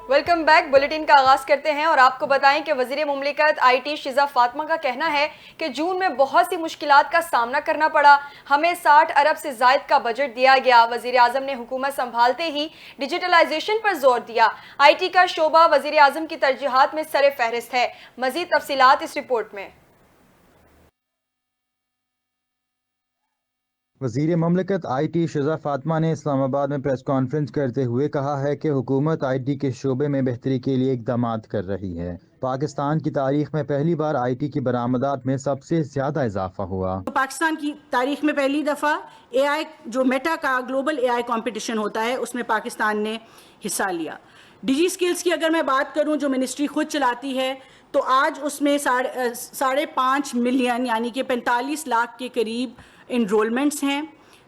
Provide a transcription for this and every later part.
Welcome back. Bulletin کا آغاز کرتے ہیں اور آپ کو بتائیں کہ وزیر مملکت آئی ٹی شیزہ فاطمہ کا کہنا ہے کہ جون میں بہت سی مشکلات کا سامنا کرنا پڑا. ہمیں 60 ارب سے زائد کا بجٹ دیا گیا. وزیر اعظم نے حکومت سنبھالتے ہی ڈیجیٹلائزیشن پر زور دیا. آئی ٹی کا شعبہ وزیر اعظم کی ترجیحات میں سر فہرست ہے. مزید تفصیلات اس رپورٹ میں. وزیر مملکت آئی ٹی شیزہ فاطمہ نے اسلام آباد میں پریس کانفرنس کرتے ہوئے کہا ہے کہ حکومت آئی ٹی کے شعبے میں بہتری کے لیے اقدامات کر رہی ہے. پاکستان کی تاریخ میں پہلی بار آئی ٹی کی برآمدات میں سب سے زیادہ اضافہ ہوا. پاکستان کی تاریخ میں پہلی دفعہ اے آئی جو میٹا کا گلوبل اے آئی کمپٹیشن ہوتا ہے اس میں پاکستان نے حصہ لیا. ڈیجی سکلز کی اگر میں بات کروں جو منسٹری خود چلاتی ہے تو آج اس میں 5.5 ملین یعنی کہ 45 لاکھ کے قریب انرولمنٹس ہیں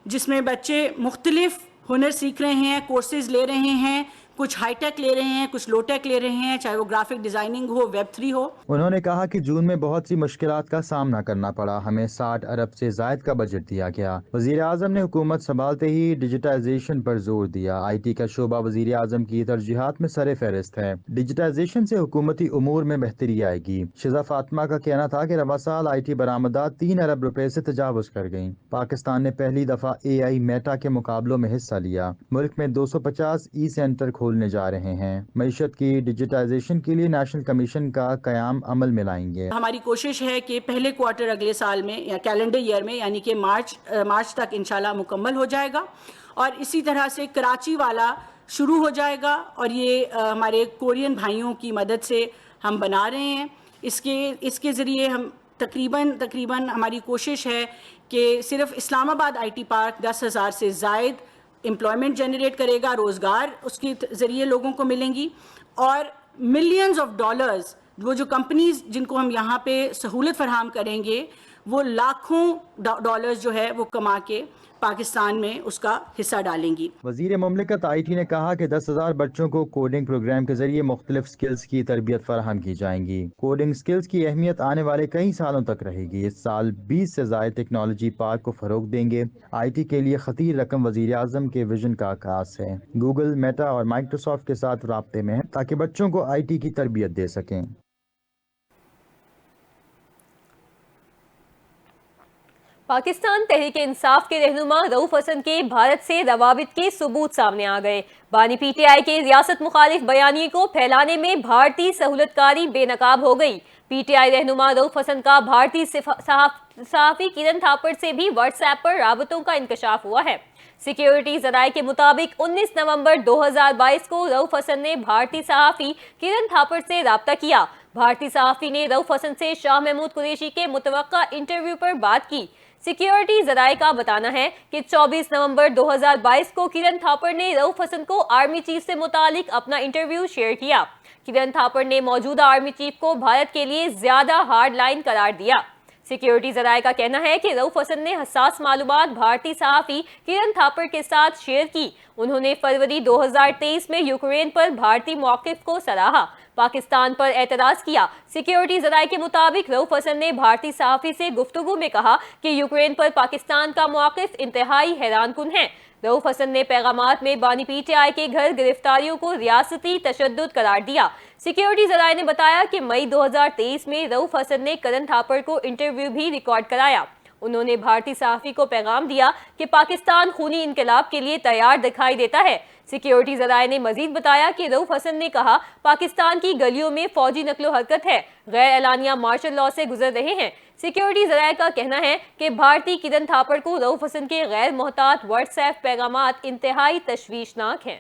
جس میں بچے مختلف ہنر سیکھ رہے ہیں, کورسز لے رہے ہیں, کچھ ہائی ٹیک لے رہے ہیں, کچھ لو ٹیک لے رہے ہیں, چاہے وہ گرافک ڈیزائننگ ہو, ویب 3 ہو. انہوں نے کہا کہ جون میں بہت سی مشکلات کا سامنا کرنا پڑا. ہمیں 60 ارب سے زائد کا بجٹ دیا گیا. وزیر اعظم نے حکومت سنبھالتے ہی ڈیجیٹائزیشن پر زور دیا. آئی ٹی کا شعبہ وزیر اعظم کی ترجیحات میں سر فہرست ہے. ڈیجیٹائزیشن سے حکومتی امور میں بہتری آئے گی. شیزہ فاطمہ کا کہنا تھا کہ رواں سال آئی ٹی برآمدات 3 ارب روپے سے تجاوز کر گئیں. پاکستان نے پہلی دفعہ اے آئی میٹا کے مقابلوں میں حصہ لیا. ملک میں 250 ای سینٹر کھولنے جا رہے ہیں. معیشت کی ڈیجیٹائزیشن کے لیے نیشنل کمیشن کا قیام عمل میں لائیں گے. ہماری کوشش ہے کہ پہلے کوارٹر اگلے سال میں یا کیلنڈر ایئر میں یعنی کہ مارچ تک انشاءاللہ مکمل ہو جائے گا, اور اسی طرح سے کراچی والا شروع ہو جائے گا, اور یہ ہمارے کورین بھائیوں کی مدد سے ہم بنا رہے ہیں. اس کے ذریعے ہم تقریباً ہماری کوشش ہے کہ صرف اسلام آباد آئی ٹی پارک 10,000 سے زائد امپلائمنٹ جنریٹ کرے گا, روزگار اس کے ذریعے لوگوں کو ملیں گی, اور ملینز آف ڈالرز وہ جو کمپنیز جن کو ہم یہاں پہ سہولت فراہم کریں گے وہ لاکھوں ڈالرز جو ہے وہ کما کے پاکستان میں اس کا حصہ ڈالیں گی. وزیر مملکت آئی ٹی نے کہا کہ 10,000 بچوں کو کوڈنگ پروگرام کے ذریعے مختلف سکلز کی تربیت فراہم کی جائیں گی. کوڈنگ سکلز کی اہمیت آنے والے کئی سالوں تک رہے گی. اس سال 20 سے زائد ٹیکنالوجی پارک کو فروغ دیں گے. آئی ٹی کے لیے خطیر رقم وزیر اعظم کے ویژن کا عکاس ہے. گوگل, میٹا اور مائیکروسافٹ کے ساتھ رابطے میں ہیں تاکہ بچوں کو آئی ٹی کی تربیت دے سکیں. پاکستان تحریک انصاف کے رہنما رؤف حسن کے بھارت سے روابط کے ثبوت سامنے آ گئے. بانی پی ٹی آئی کے ریاست مخالف بیانیے کو پھیلانے میں بھارتی سہولت کاری بے نقاب ہو گئی. پی ٹی آئی رہنما رؤف حسن کا بھارتی صحافی کرن تھاپڑ سے بھی واٹس ایپ پر رابطوں کا انکشاف ہوا ہے. سیکیورٹی ذرائع کے مطابق 19 نومبر 2022 کو رؤف حسن نے بھارتی صحافی کرن تھاپڑ سے رابطہ کیا. بھارتی صحافی نے رؤف حسن سے شاہ محمود قریشی کے متوقع انٹرویو پر بات کی. سیکیورٹی ذرائع کا بتانا ہے کہ 24 نومبر 2022 کو کرن تھاپڑ نے رؤف حسن کو آرمی چیف سے متعلق اپنا انٹرویو شیئر کیا. کرن تھاپڑ نے موجودہ آرمی چیف کو بھارت کے لیے زیادہ ہارڈ لائن قرار دیا. سیکیورٹی ذرائع کا کہنا ہے کہ رؤف حسن نے حساس معلومات بھارتی صحافی کرن تھاپڑ کے ساتھ شیئر کی. انہوں نے فروری 2023 میں یوکرین پر بھارتی موقف کو سراہا, پاکستان پر اعتراض کیا. سیکیورٹی ذرائع کے مطابق رؤف حسن نے بھارتی صحافی سے گفتگو میں کہا کہ یوکرین پر پاکستان کا موقف انتہائی حیران کن ہے. رؤف حسن نے پیغامات میں بانی پی ٹی آئی کے گھر گرفتاریوں کو ریاستی تشدد قرار دیا. سیکیورٹی ذرائع نے بتایا کہ مئی 2023 میں رؤف حسن نے کرن تھاپڑ کو انٹرویو بھی ریکارڈ کرایا. انہوں نے بھارتی صحافی کو پیغام دیا کہ پاکستان خونی انقلاب کے لیے تیار دکھائی دیتا ہے. سیکیورٹی ذرائع نے مزید بتایا کہ رؤف حسن نے کہا پاکستان کی گلیوں میں فوجی نقل و حرکت ہے, غیر اعلانیہ مارشل لاء سے گزر رہے ہیں. سیکیورٹی ذرائع کا کہنا ہے کہ بھارتی کرن تھاپڑ کو رؤف حسن کے غیر محتاط واٹس ایپ پیغامات انتہائی تشویشناک ہیں.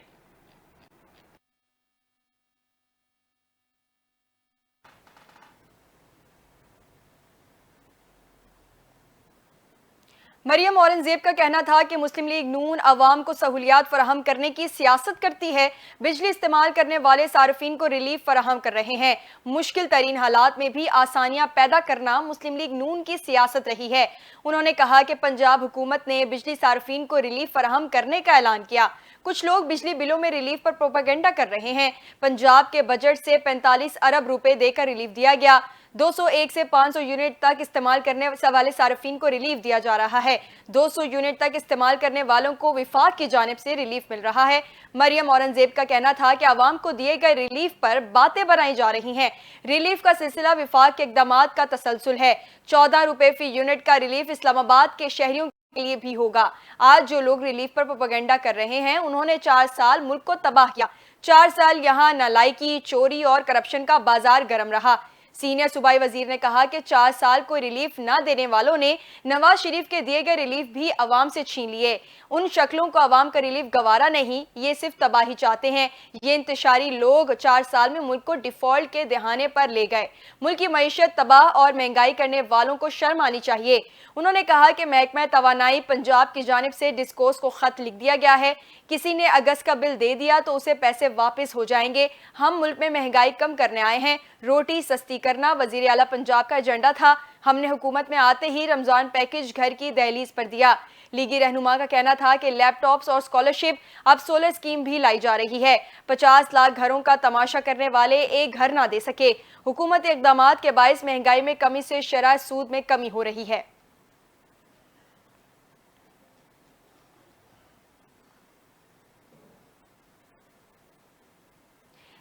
مریم اورنگزیب کا کہنا تھا کہ مسلم لیگ نون عوام کو سہولیات فراہم کرنے کی سیاست کرتی ہے. بجلی استعمال کرنے والے صارفین کو ریلیف فراہم کر رہے ہیں. مشکل ترین حالات میں بھی آسانیاں پیدا کرنا مسلم لیگ نون کی سیاست رہی ہے. انہوں نے کہا کہ پنجاب حکومت نے بجلی صارفین کو ریلیف فراہم کرنے کا اعلان کیا. کچھ لوگ بجلی بلوں میں ریلیف پر پروپیگنڈا کر رہے ہیں. پنجاب کے بجٹ سے 45 ارب روپے دے کر ریلیف دیا گیا. 201 سے 500 یونٹ تک استعمال کرنے والے صارفین کو ریلیف دیا جا رہا ہے۔ 200 یونٹ تک استعمال کرنے والوں کو وفاق کی جانب سے ریلیف مل رہا ہے۔ مریم اورنگزیب کا کہنا تھا کہ عوام کو دیے گئے ریلیف پر باتیں بنائی جا رہی ہیں۔ ریلیف کا سلسلہ وفاق کے اقدامات کا تسلسل ہے۔ 14 روپے فی یونٹ کا ریلیف اسلام آباد کے شہریوں کے لیے بھی ہوگا۔ آج جو لوگ ریلیف پر پروپیگنڈا کر رہے ہیں، انہوں نے 4 سال ملک کو تباہ کیا۔ 4 سال یہاں نالائکی، چوری اور کرپشن کا بازار گرم رہا۔ سینئر صوبائی وزیر نے کہا کہ 4 سال کوئی ریلیف نہ دینے والوں نے نواز شریف کے دیے گئے ریلیف بھی عوام سے چھین لیے۔ ان شکلوں کو عوام کا ریلیف گوارا نہیں، یہ صرف تباہی چاہتے ہیں۔ یہ انتشاری لوگ 4 سال میں ملک کو ڈیفالٹ کے دہانے پر لے گئے۔ ملک کی معیشت تباہ اور مہنگائی کرنے والوں کو شرم آنی چاہیے۔ انہوں نے کہا کہ محکمہ توانائی پنجاب کی جانب سے ڈسکوس کو خط لکھ دیا گیا ہے۔ کسی نے اگست کا بل دے دیا تو اسے پیسے واپس ہو جائیں گے۔ ہم ملک میں مہنگائی کم کرنے آئے ہیں۔ روٹی سستی کرنا وزیر اعلیٰ پنجاب کا ایجنڈا تھا۔ ہم نے حکومت میں آتے ہی رمضان پیکج گھر کی دہلیز پر دیا۔ لیگی رہنما کا کہنا تھا کہ لیپ ٹاپس اور اسکالرشپ، اب سولر اسکیم بھی لائی جا رہی ہے۔ 50 لاکھ گھروں کا تماشا کرنے والے ایک گھر نہ دے سکے۔ حکومتی اقدامات کے باعث مہنگائی میں کمی سے شرح سود میں کمی ہو رہی ہے۔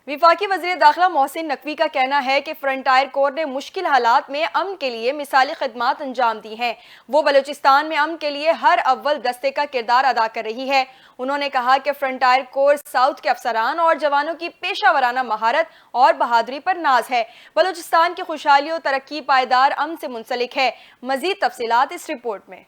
وفاقی وزیر داخلہ محسن نقوی کا کہنا ہے کہ فرنٹائر کور نے مشکل حالات میں امن کے لیے مثالی خدمات انجام دی ہیں۔ وہ بلوچستان میں امن کے لیے ہر اول دستے کا کردار ادا کر رہی ہے۔ انہوں نے کہا کہ فرنٹائر کور ساؤتھ کے افسران اور جوانوں کی پیشہ ورانہ مہارت اور بہادری پر ناز ہے۔ بلوچستان کی خوشحالی و ترقی پائیدار امن سے منسلک ہے۔ مزید تفصیلات اس رپورٹ میں۔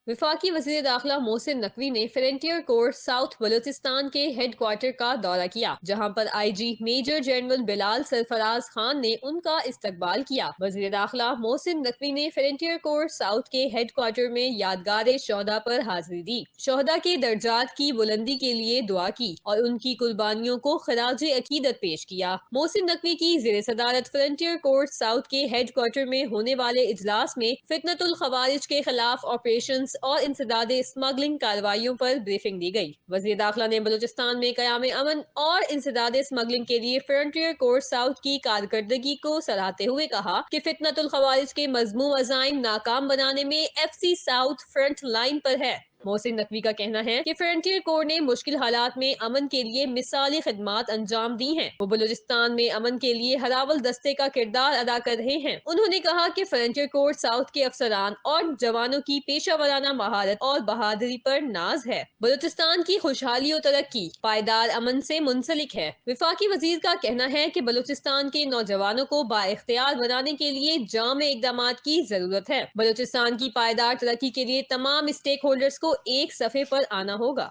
وفاقی وزیر داخلہ محسن نقوی نے فرنٹیئر کور ساؤتھ بلوچستان کے ہیڈ کوارٹر کا دورہ کیا، جہاں پر آئی جی میجر جنرل بلال سرفراز خان نے ان کا استقبال کیا۔ وزیر داخلہ محسن نقوی نے فرنٹیئر کور ساؤتھ کے ہیڈ کوارٹر میں یادگار شہداء پر حاضری دی، شہداء کے درجات کی بلندی کے لیے دعا کی اور ان کی قربانیوں کو خراج عقیدت پیش کیا۔ محسن نقوی کی زیر صدارت فرنٹیئر کور ساؤتھ کے ہیڈ کوارٹر میں ہونے والے اجلاس میں فتنۃ الخوارج کے خلاف آپریشنز اور انسداد اسمگلنگ کارروائیوں پر بریفنگ دی گئی۔ وزیر داخلہ نے بلوچستان میں قیام امن اور انسداد اسمگلنگ کے لیے فرنٹیئر کور ساؤتھ کی کارکردگی کو سراہتے ہوئے کہا کہ فتنۃ الخوارج کے مذموم عزائم ناکام بنانے میں F C south front line پر ہے۔ محسن نقوی کا کہنا ہے کہ فرنٹیئر کور نے مشکل حالات میں امن کے لیے مثالی خدمات انجام دی ہیں۔ وہ بلوچستان میں امن کے لیے ہر اول دستے کا کردار ادا کر رہے ہیں۔ انہوں نے کہا کہ فرنٹیئر کور ساؤتھ کے افسران اور جوانوں کی پیشہ ورانہ مہارت اور بہادری پر ناز ہے۔ بلوچستان کی خوشحالی و ترقی پائیدار امن سے منسلک ہے۔ وفاقی وزیر کا کہنا ہے کہ بلوچستان کے نوجوانوں کو بااختیار بنانے کے لیے جامع اقدامات کی ضرورت ہے۔ بلوچستان کی پائیدار ترقی کے لیے تمام اسٹیک ہولڈرز کو ایک صفحے پر آنا ہوگا۔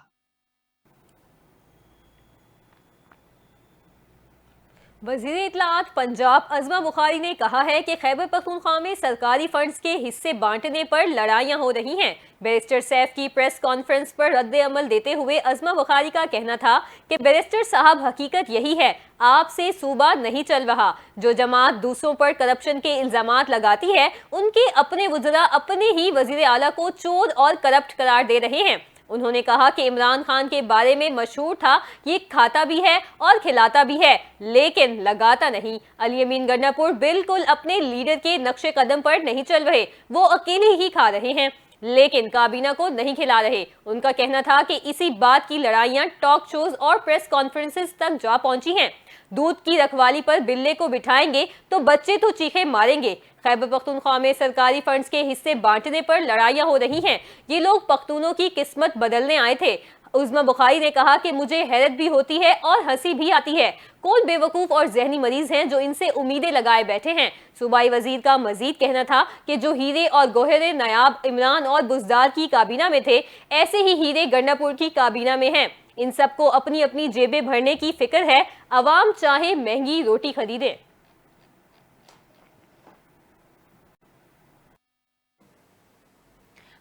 وزیر اطلاعات پنجاب عظمہ بخاری نے کہا ہے کہ خیبر پختونخوا میں سرکاری فنڈز کے حصے بانٹنے پر لڑائیاں ہو رہی ہیں۔ بیرسٹر سیف کی پریس کانفرنس پر رد عمل دیتے ہوئے عظمہ بخاری کا کہنا تھا کہ بیرسٹر صاحب حقیقت یہی ہے، آپ سے صوبہ نہیں چل رہا۔ جو جماعت دوسروں پر کرپشن کے الزامات لگاتی ہے، ان کے اپنے وزراء اپنے ہی وزیر اعلیٰ کو چور اور کرپٹ قرار دے رہے ہیں۔ انہوں نے کہا کہ عمران خان کے بارے میں مشہور تھا، یہ کھاتا بھی ہے اور کھلاتا بھی ہے لیکن لگاتا نہیں۔ علی امین گنڈاپور بالکل اپنے لیڈر کے نقش قدم پر نہیں چل رہے، وہ اکیلے ہی کھا رہے ہیں لیکن کابینہ کو نہیں کھلا رہے۔ ان کا کہنا تھا کہ اسی بات کی لڑائیاں ٹاک شوز اور پریس کانفرنسز تک جا پہنچی ہیں۔ دودھ کی رکھوالی پر بلے کو بٹھائیں گے تو بچے تو چیخے ماریں گے۔ خیبر پختونخوا میں سرکاری فنڈز کے حصے بانٹنے پر لڑائیاں ہو رہی ہیں، یہ لوگ پختونوں کی قسمت بدلنے آئے تھے۔ عظمہ بخاری نے کہا کہ مجھے حیرت بھی ہوتی ہے اور ہنسی بھی آتی ہے، کون بے وقوف اور ذہنی مریض ہیں جو ان سے امیدیں لگائے بیٹھے ہیں۔ صوبائی وزیر کا مزید کہنا تھا کہ جو ہیرے اور گوہرے نایاب عمران اور بزدار کی کابینہ میں تھے، ایسے ہی ہیرے گنڈاپور کی کابینہ میں ہیں۔ ان سب کو اپنی اپنی جیبیں بھرنے کی فکر ہے، عوام چاہے مہنگی روٹی خریدے۔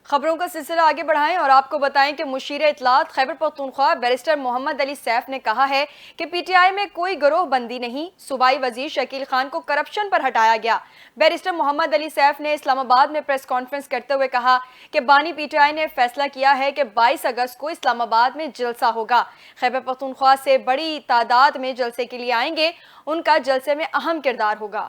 خبروں کا سلسلہ آگے بڑھائیں اور آپ کو بتائیں کہ مشیر اطلاعات خیبر پختونخوا بیرسٹر محمد علی سیف نے کہا ہے کہ پی ٹی آئی میں کوئی گروہ بندی نہیں، صوبائی وزیر شکیل خان کو کرپشن پر ہٹایا گیا۔ بیرسٹر محمد علی سیف نے اسلام آباد میں پریس کانفرنس کرتے ہوئے کہا کہ بانی پی ٹی آئی نے فیصلہ کیا ہے کہ 22 اگست کو اسلام آباد میں جلسہ ہوگا۔ خیبر پختونخوا سے بڑی تعداد میں جلسے کے لیے آئیں گے، ان کا جلسے میں اہم کردار ہوگا۔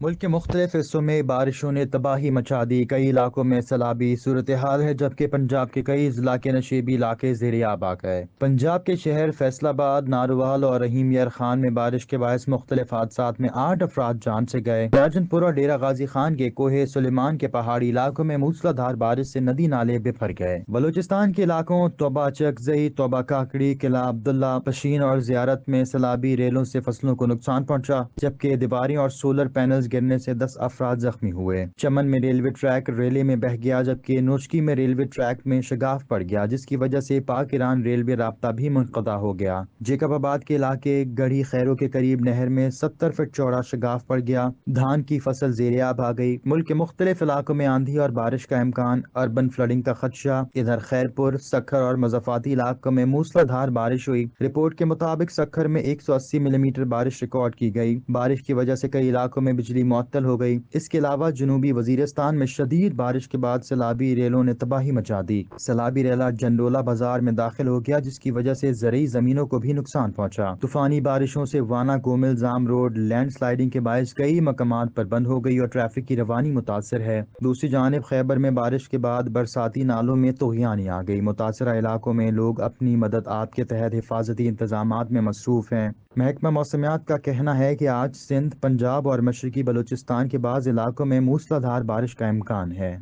ملک کے مختلف حصوں میں بارشوں نے تباہی مچا دی، کئی علاقوں میں سیلابی صورتحال ہے، جبکہ پنجاب کے کئی اضلاع کے نشیبی علاقے زیر آب آ گئے۔ پنجاب کے شہر فیصل آباد، ناروال اور رحیم یار خان میں بارش کے باعث مختلف حادثات میں 8 افراد جان سے گئے۔ راجن پور اور ڈیرہ غازی خان کے کوہ سلیمان کے پہاڑی علاقوں میں موسلا دھار بارش سے ندی نالے بفر گئے۔ بلوچستان کے علاقوں توبہ چکزئی، توبہ کاکڑی، قلعہ عبداللہ، پشین اور زیارت میں سیلابی ریلوں سے فصلوں کو نقصان پہنچا، جبکہ دیواریں اور سولر پینلز گرنے سے 10 افراد زخمی ہوئے۔ چمن میں ریلوے ٹریک ریلے میں بہہ گیا، جبکہ نوچکی میں ریلوے ٹریک میں شگاف پڑ گیا، جس کی وجہ سے پاک ایران ریلوے رابطہ بھی منقطع ہو گیا۔ جیکب آباد کے علاقے گڑھی خیروں کے قریب نہر میں 70 فٹ چوڑا شگاف پڑ گیا، دھان کی فصل زیر آب آ گئی۔ ملک کے مختلف علاقوں میں آندھی اور بارش کا امکان، اربن فلڈنگ کا خدشہ۔ ادھر خیرپور، سکھر اور مضافاتی علاقوں میں موسلا دھار بارش ہوئی۔ رپورٹ کے مطابق سکھر میں 180 ملی میٹر بارش ریکارڈ کی گئی۔ بارش کی وجہ سے کئی علاقوں میں بجلی معطل ہو گئی۔ اس کے علاوہ جنوبی وزیرستان میں شدید بارش کے بعد سیلابی ریلوں نے تباہی مچا دی۔ سیلابی ریلا جنڈولا بازار میں داخل ہو گیا، جس کی وجہ سے زرعی زمینوں کو بھی نقصان پہنچا۔ طوفانی بارشوں سے وانا کومل زام روڈ لینڈ سلائیڈنگ کے باعث کئی مقامات پر بند ہو گئی اور ٹریفک کی روانی متاثر ہے۔ دوسری جانب خیبر میں بارش کے بعد برساتی نالوں میں طغیانی آ گئی۔ متاثرہ علاقوں میں لوگ اپنی مدد آپ کے تحت حفاظتی انتظامات میں مصروف ہیں۔ محکمہ موسمیات کا کہنا ہے کہ آج سندھ، پنجاب اور مشرقی بلوچستان کے بعض علاقوں میں موسلا دھار بارش کا امکان ہے۔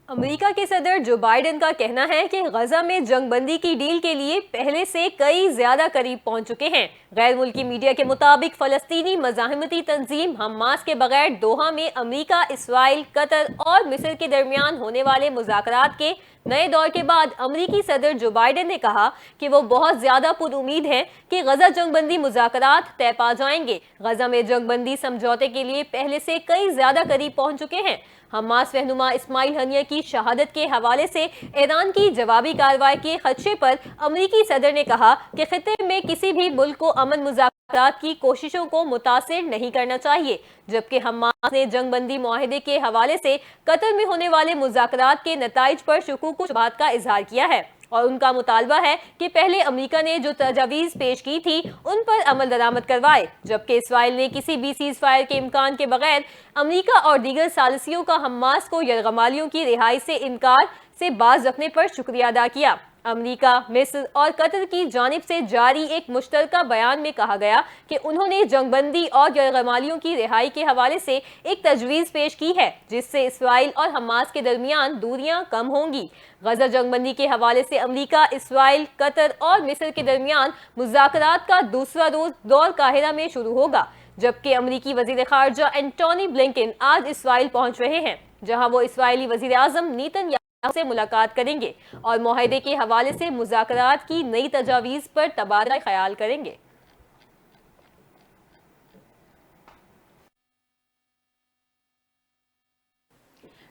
امریکہ کے صدر جو بائیڈن کا کہنا ہے کہ غزہ میں جنگ بندی کی ڈیل کے لیے پہلے سے کئی زیادہ قریب پہنچ چکے ہیں۔ غیر ملکی میڈیا کے مطابق فلسطینی مزاحمتی تنظیم حماس کے بغیر دوحہ میں امریکہ، اسرائیل، قطر اور مصر کے درمیان ہونے والے مذاکرات کے نئے دور کے بعد امریکی صدر جو بائیڈن نے کہا کہ وہ بہت زیادہ پر امید ہیں کہ غزہ جنگ بندی مذاکرات طے پا جائیں گے۔ غزہ میں جنگ بندی سمجھوتے کے لیے پہلے سے کئی زیادہ قریب پہنچ چکے ہیں۔ حماس رہنما اسماعیل ہنیہ کی شہادت کے حوالے سے ایران کی جوابی کارروائی کے خدشے پر امریکی صدر نے کہا کہ خطے میں کسی بھی ملک کو امن مذاکرات کی کوششوں کو متاثر نہیں کرنا چاہیے، جبکہ حماس نے جنگ بندی معاہدے کے حوالے سے قطر میں ہونے والے مذاکرات کے نتائج پر شکوک و شبہات کا اظہار کیا ہے اور ان کا مطالبہ ہے کہ پہلے امریکہ نے جو تجاویز پیش کی تھی ان پر عمل درآمد کروائے، جبکہ اسرائیل نے کسی بھی سیز فائر کے امکان کے بغیر امریکہ اور دیگر ثالثیوں کا حماس کو یرغمالیوں کی رہائی سے انکار سے باز رکھنے پر شکریہ ادا کیا۔ امریکہ، مصر اور قطر کی جانب سے جاری ایک مشترکہ بیان میں کہا گیا کہ انہوں نے جنگ بندی اور یرغمالیوں کی رہائی کے حوالے سے ایک تجویز پیش کی ہے جس سے اسرائیل اور حماس کے درمیان دوریاں کم ہوں گی۔ غزہ جنگ بندی کے حوالے سے امریکہ، اسرائیل، قطر اور مصر کے درمیان مذاکرات کا دوسرا دور قاہرہ میں شروع ہوگا، جبکہ امریکی وزیر خارجہ اینٹونی بلنکن آج اسرائیل پہنچ رہے ہیں، جہاں وہ اسرائیلی وزیر اعظم نیتن یاہو سے ملاقات کریں گے اور معاہدے کے حوالے سے مذاکرات کی نئی تجاویز پر تبادلہ خیال کریں گے۔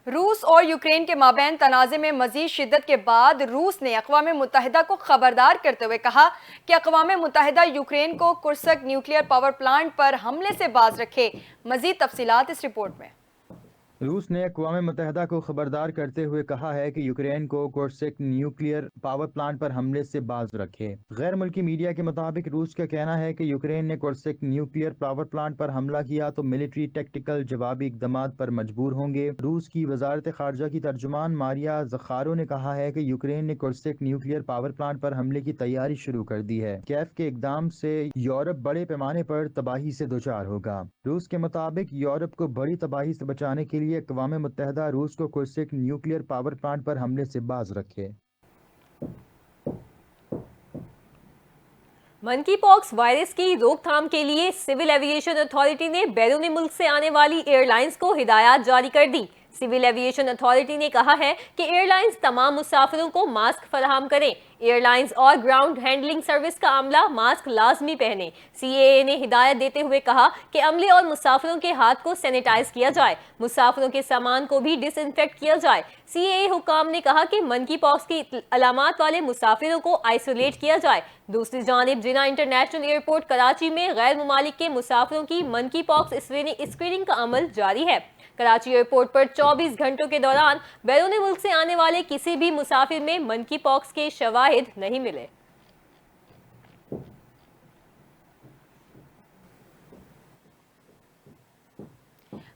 روس اور یوکرین کے مابین تنازع میں مزید شدت کے بعد روس نے اقوام متحدہ کو خبردار کرتے ہوئے کہا کہ اقوام متحدہ یوکرین کو کرسک نیوکلیئر پاور پلانٹ پر حملے سے باز رکھے۔ مزید تفصیلات اس رپورٹ میں۔ روس نے اقوام متحدہ کو خبردار کرتے ہوئے کہا ہے کہ یوکرین کو کورسک نیوکلیئر پاور پلانٹ پر حملے سے باز رکھے۔ غیر ملکی میڈیا کے مطابق روس کا کہنا ہے کہ یوکرین نے کورسک نیوکلیئر پاور پلانٹ پر حملہ کیا تو ملٹری ٹیکٹیکل جوابی اقدامات پر مجبور ہوں گے۔ روس کی وزارت خارجہ کی ترجمان ماریا زخارو نے کہا ہے کہ یوکرین نے کورسک نیوکلیئر پاور پلانٹ پر حملے کی تیاری شروع کر دی ہے۔ کیف کے اقدام سے یورپ بڑے پیمانے پر تباہی سے دوچار ہوگا۔ روس کے مطابق یورپ کو بڑی تباہی سے بچانے کے لیے اقوام متحدہ روس کو کورسک نیوکلیئر پاور پلانٹ پر حملے سے باز رکھے۔ منکی پاکس وائرس کی روک تھام کے لیے سول ایوییشن اتھارٹی نے بیرون ملک سے آنے والی ایئر لائنز کو ہدایات جاری کر دی۔ سول ایوییشن اتھارٹی نے کہا ہے کہ ایئر لائنز تمام مسافروں کو ماسک فراہم کریں۔ ایئر لائنز اور گراؤنڈ ہینڈلنگ سروس کا عملہ ماسک لازمی پہنے۔ سی اے اے نے ہدایت دیتے ہوئے کہا کہ عملے اور مسافروں کے ہاتھ کو سینیٹائز کیا جائے، مسافروں کے سامان کو بھی ڈس انفیکٹ کیا جائے۔ سی اے اے حکام نے کہا کہ منکی پاکس کی علامات والے مسافروں کو آئسولیٹ کیا جائے۔ دوسری جانب جناح انٹرنیشنل ایئرپورٹ کراچی میں غیر ممالک کے مسافروں کی منکی پاکس اسکریننگ کا عمل جاری ہے۔ کراچی ایئرپورٹ پر 24 گھنٹوں کے دوران بیرون ملک سے آنے والے کسی بھی مسافر میں منکی پاکس کے شواہد نہیں ملے۔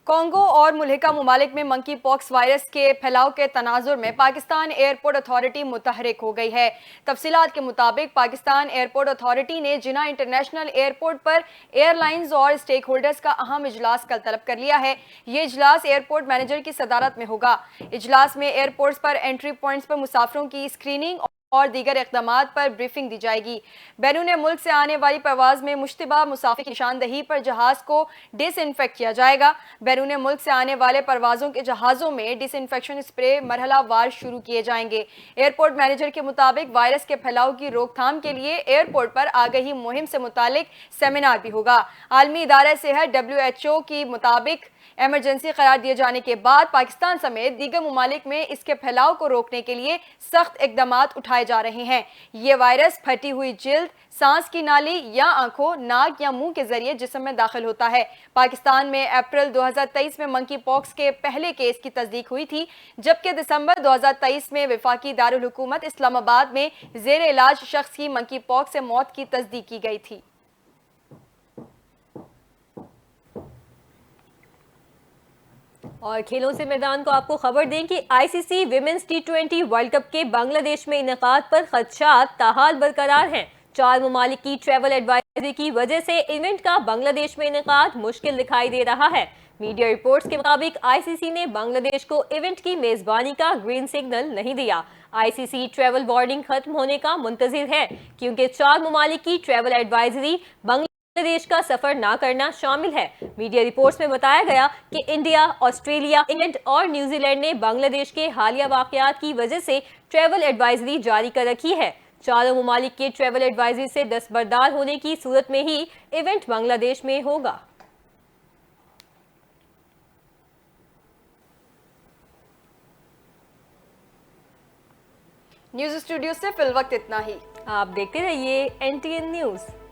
کانگو اور ملحقہ ممالک میں منکی پاکس وائرس کے پھیلاؤ کے تناظر میں پاکستان ایئرپورٹ اتھارٹی متحرک ہو گئی ہے۔ تفصیلات کے مطابق پاکستان ایئرپورٹ اتھارٹی نے جناح انٹرنیشنل ایئرپورٹ پر ایئر لائنز اور اسٹیک ہولڈرز کا اہم اجلاس کل طلب کر لیا ہے۔ یہ اجلاس ایئرپورٹ مینیجر کی صدارت میں ہوگا۔ اجلاس میں ایئرپورٹس پر انٹری پوائنٹس پر مسافروں کی اسکریننگ اور دیگر اقدامات پر بریفنگ دی جائے گی۔ بیرون ملک سے آنے والی پرواز میں مشتبہ مسافر کی نشاندہی پر جہاز کو ڈس انفیکٹ کیا جائے گا۔ بیرون ملک سے آنے والے پروازوں کے جہازوں میں ڈس انفیکشن اسپرے مرحلہ وار شروع کیے جائیں گے۔ ایئرپورٹ مینیجر کے مطابق وائرس کے پھیلاؤ کی روک تھام کے لیے ایئرپورٹ پر آگہی مہم سے متعلق سیمینار بھی ہوگا۔ عالمی ادارہ صحت WHO کی مطابق ایمرجنسی قرار دیے جانے کے بعد پاکستان سمیت دیگر ممالک میں اس کے پھیلاؤ کو روکنے کے لیے سخت اقدامات اٹھائے جا رہے ہیں۔ یہ وائرس پھٹی ہوئی جلد، سانس کی نالی یا آنکھوں، ناک یا منہ کے ذریعے جسم میں داخل ہوتا ہے۔ پاکستان میں اپریل 2023 میں منکی پاکس کے پہلے کیس کی تصدیق ہوئی تھی، جبکہ دسمبر 2023 میں وفاقی دارالحکومت اسلام آباد میں زیر علاج شخص کی منکی پاکس سے موت کی تصدیق کی گئی تھی۔ اور کھیلوں سے میدان کو آپ کو خبر دیں کہ ICC women's T20 world cup کے بنگلہ دیش میں انعقاد پر خدشات تاحال برقرار ہیں۔ 4 ممالک کی ٹریول ایڈوائزری کی وجہ سے ایونٹ کا بنگلہ دیش میں انعقاد مشکل دکھائی دے رہا ہے۔ میڈیا رپورٹس کے مطابق ICC نے بنگلہ دیش کو ایونٹ کی میزبانی کا گرین سگنل نہیں دیا۔ ICC ٹریول وارننگ ختم ہونے کا منتظر ہے، کیونکہ 4 ممالک کی ٹریول ایڈوائزری بنگلہ دیش کا سفر نہ کرنا شامل ہے۔ میڈیا رپورٹس میں بتایا گیا کہ انڈیا، آسٹریلیا، انگلینڈ اور نیوزی لینڈ نے بنگلہ دیش کے حالیہ واقعات کی وجہ سے ٹریول ایڈوائزری جاری کر رکھی ہے۔ چاروں ممالک کے ٹریول ایڈوائزری سے دستبردار ہونے کی صورت میں ہی ایونٹ بنگلہ دیش میں ہوگا۔ نیوز اسٹوڈیو سے فی الوقت اتنا ہی۔ آپ دیکھتے رہیے NTN نیوز۔